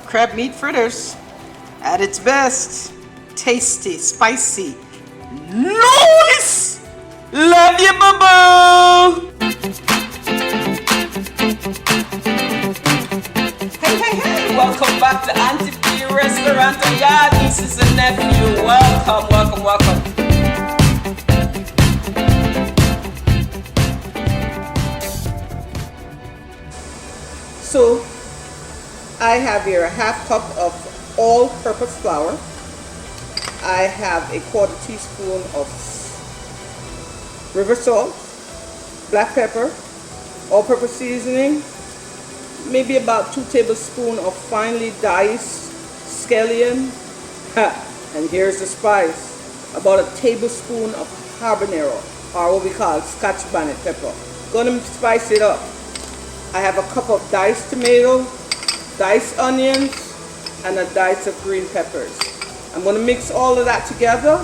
Crabmeat fritters at its best. Tasty, spicy, nice. Love you, boo-boo. Hey, welcome back to Auntie P Restaurant and Yard, nieces and nephew. Welcome. So, I have here a half cup of all-purpose flour. I have a 1/4 teaspoon of river salt, black pepper, all-purpose seasoning, maybe about 2 tablespoons of finely diced scallion, and here's the spice, about 1 tablespoon of habanero, or what we call Scotch bonnet pepper. Gonna spice it up. I have a cup of diced tomato, diced onions, and a dice of green peppers. I'm going to mix all of that together,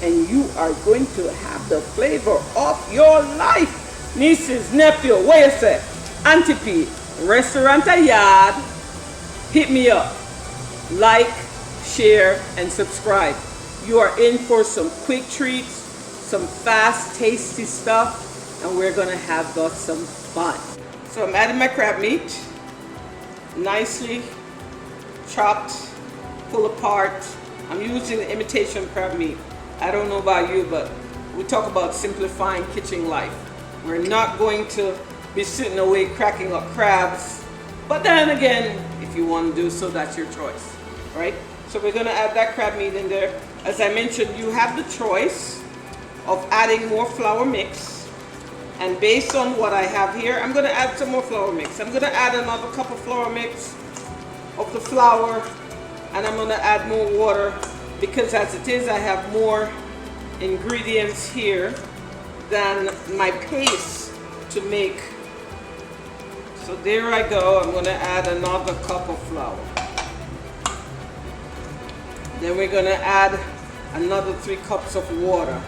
and you are going to have the flavor of your life. Nieces, nephew, what you say? Auntie P, Restaurant and Yard. Hit me up. Like, share, and subscribe. You are in for some quick treats, some fast, tasty stuff, and we're going to have some fun. So I'm adding my crab meat, nicely chopped, pull apart. I'm using the imitation crab meat. I don't know about you, but we talk about simplifying kitchen life. We're not going to be sitting away cracking up crabs, but then again, if you want to do so, that's your choice, right? So we're gonna add that crab meat in there. As I mentioned, you have the choice of adding more flour mix. And based on what I have here, I'm going to add some more flour mix. I'm going to add another cup of flour mix of the flour, and I'm going to add more water because as it is, I have more ingredients here than my paste to make. So there I go. I'm going to add another cup of flour. Then we're going to add another 3 cups of water,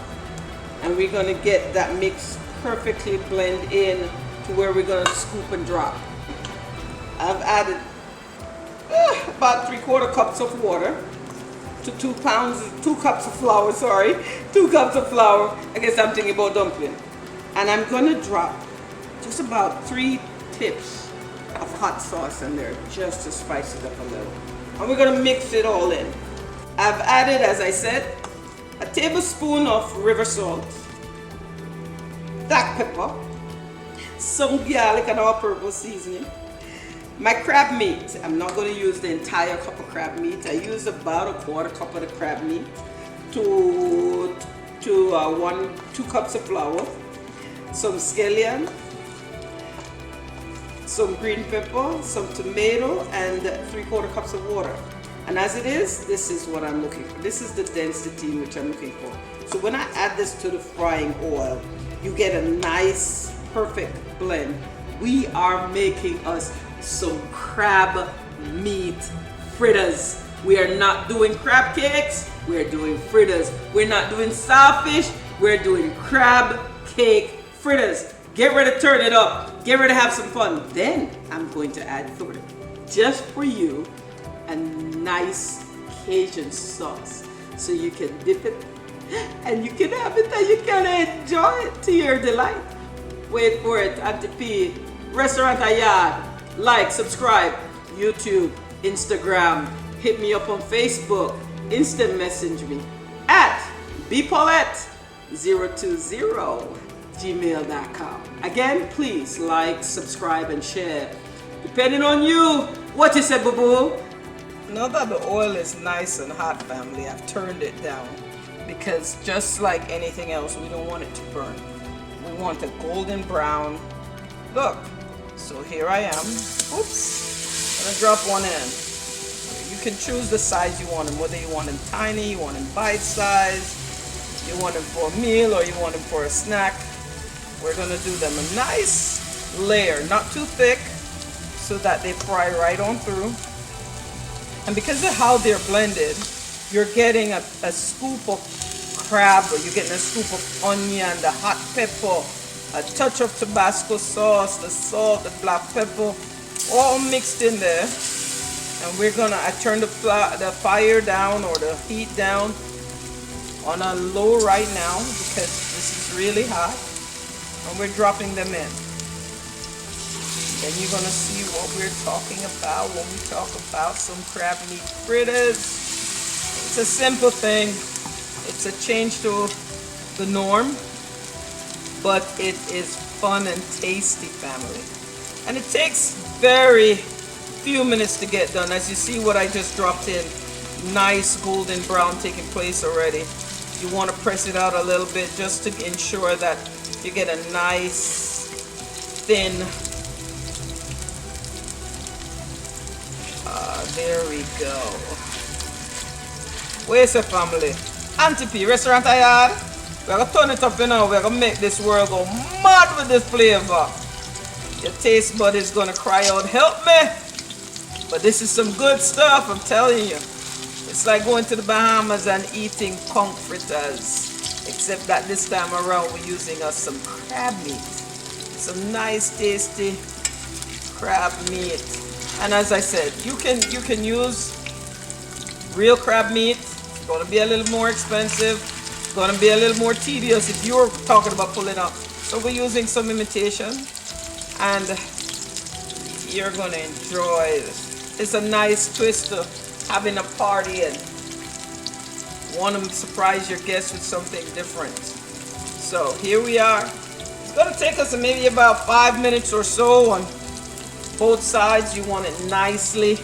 and we're going to get that mix perfectly blend in to where we're going to scoop and drop. I've added about 3/4 cups of water to 2 cups of flour, 2 cups of flour. I guess I'm thinking about dumpling. And I'm going to drop just about 3 tips of hot sauce in there just to spice it up a little. And we're going to mix it all in. I've added, as I said, 1 tablespoon of river salt, black pepper, some garlic and all-purpose seasoning. My crab meat, I'm not going to use the entire cup of crab meat. I use about 1/4 cup of the crab meat to 2 cups of flour, some scallion, some green pepper, some tomato, and 3/4 cups of water. And as it is, this is what I'm looking for. This is the density which I'm looking for. So when I add this to the frying oil, you get a nice, perfect blend. We are making us some crab meat fritters. We are not doing crab cakes, we're doing fritters. We're not doing saltfish, we're doing crab cake fritters. Get ready to turn it up. Get ready to have some fun. Then I'm going to add for it, just for you, a nice Cajun sauce. So you can dip it and you can have it and you can enjoy it to your delight. Wait for it. Auntie P, Restaurant and Yard. Like, subscribe, YouTube, Instagram. Hit me up on Facebook. Instant message me at bpaulette020gmail.com. Again, please like, subscribe, and share. Depending on you, what you say, boo-boo? Now that the oil is nice and hot, family, I've turned it down. Because just like anything else, we don't want it to burn. We want a golden brown look. So here I am. Oops. I'm gonna drop one in. You can choose the size you want them, whether you want them tiny, you want them bite size, you want them for a meal, or you want them for a snack. We're gonna do them a nice layer, not too thick, so that they fry right on through. And because of how they're blended, you're getting a scoop of crab, or you're getting a scoop of onion, the hot pepper, a touch of Tabasco sauce, the salt, the black pepper, all mixed in there. And I turn the fire down, or the heat down, on a low right now because this is really hot. And we're dropping them in. Then you're gonna see what we're talking about when we talk about some crab meat fritters. It's a simple thing. It's a change to the norm, but it is fun and tasty, family. And it takes very few minutes to get done. As you see what I just dropped in, nice golden brown taking place already. You want to press it out a little bit just to ensure that you get a nice thin. There we go. Where's the family? Auntie P, restaurant I had. We're gonna turn it up now. We're gonna make this world go mad with this flavor. Your taste bud is gonna cry out, help me! But this is some good stuff, I'm telling you. It's like going to the Bahamas and eating conch fritters. Except that this time around we're using some crab meat. Some nice tasty crab meat. And as I said, you can use real crab meat. It's gonna be a little more expensive. It's gonna be a little more tedious if you're talking about pulling up. So we're using some imitation, and you're gonna enjoy this. It's a nice twist to having a party and want to surprise your guests with something different. So here we are. It's gonna take us maybe about 5 minutes or so on both sides. You want it nicely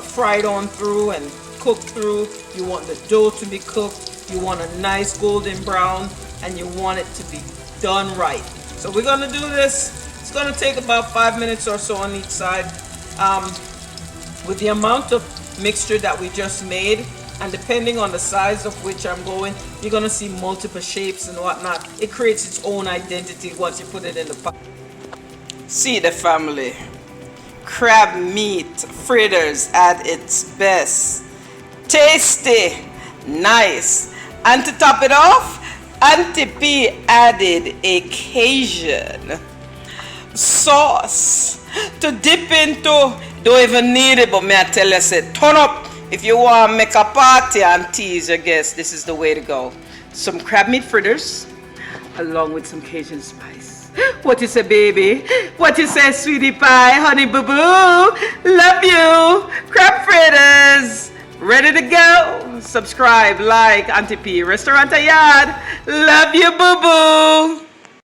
fried on through and cooked through. You want the dough to be cooked. You want a nice golden brown, and you want it to be done right. So we're gonna do this. It's gonna take about 5 minutes or so on each side. With the amount of mixture that we just made, and depending on the size of which I'm going, you're gonna see multiple shapes and whatnot. It creates its own identity once you put it in the pot. See the family. Crab meat fritters at its best. Tasty, nice. And to top it off, Auntie P added a Cajun sauce to dip into. Don't even need it, but may I tell you, say, turn up. If you want to make a party and tease your guests, this is the way to go. Some crab meat fritters, along with some Cajun spice. What you say, baby? What you say, sweetie pie, honey boo boo? Love you. Crab fritters, ready to go. Subscribe, like, Auntie P, Restaurant Yard. Love you, boo boo.